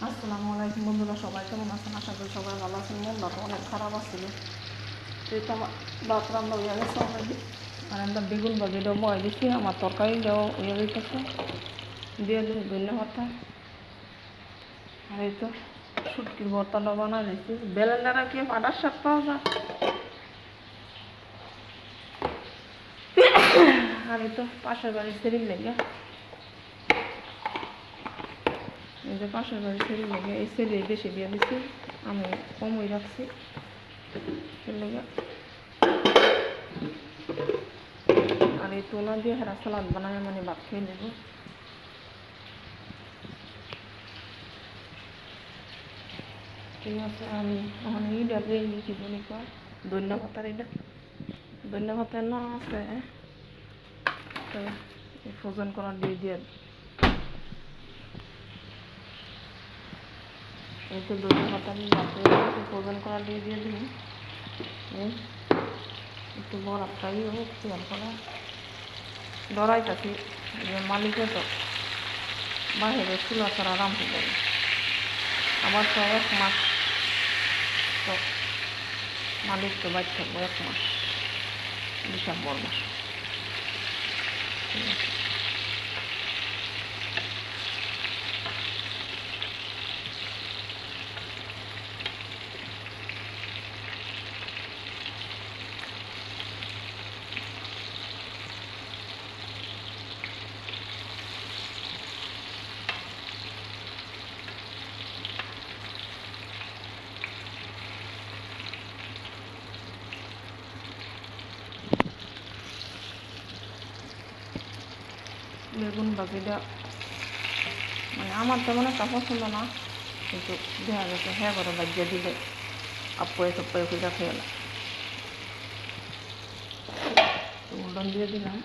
আসসালামু আলাইকুম বন্ধুরা, সবাই কেমন আছেন? আশা করি সবাই ভালো আছেন। মনটা অনেক খারাপ আসছিল। এই তো আমার ভাত রান্না হয়ে গেছে অলরেডি। আর আমরা বেগুন ভাজিটাও বয়ে দিচ্ছি, আমার তরকারিটাও হয়ে যেতেছে। দিয়ে দিন ধন্য পাতা। আর এই তো শুটকির ভর্তাটা বানা দিচ্ছি। বেলেন্ডারা কি পাটার শাক পাওয়া যায়। আর এই তো পাশের বাড়ির সেরিল লেগে, এই যে পাশের বাড়ির সেরিল লেগে এই সেরি বেশি দিয়ে দিচ্ছি, আমি কমই রাখছি এর লেগে। আর এই তোলা দিয়ে হেরা সালাদ বানায় মানে ভাত খেয়ে নেব। ঠিক আছে, আমি ওখানে ইটা দিয়ে কি বলি কয় ধন্য পাতার এটা ধন্য পাতার না আছে, তো ফ্রোজেন করা দিয়ে দিয়ে এই তো ধন্য পাতা ফ্রোজেন করা দিয়ে দিয়ে দিই। একটু বড় ফ্রাই হোক তেল করা ডরাইতেছি যে মালিকে তো বাইরে চুলা ছাড়া রাঁধতে যাবে। আবার তো 1 মাস তো মালিক তো বাইর থাকবো 1 মাস, ডিসেম্বর মাস। ঠিক আছে, বেগুন ভাজিটা মানে আমার তেমন একটা পছন্দ না, কিন্তু দেখা গেছে হ্যাঁ করে বাজিয়ে দিলে আপ্পয়ে সপ্পয়ে খুঁজা খেয়ে উল্টন দিয়ে দিলাম।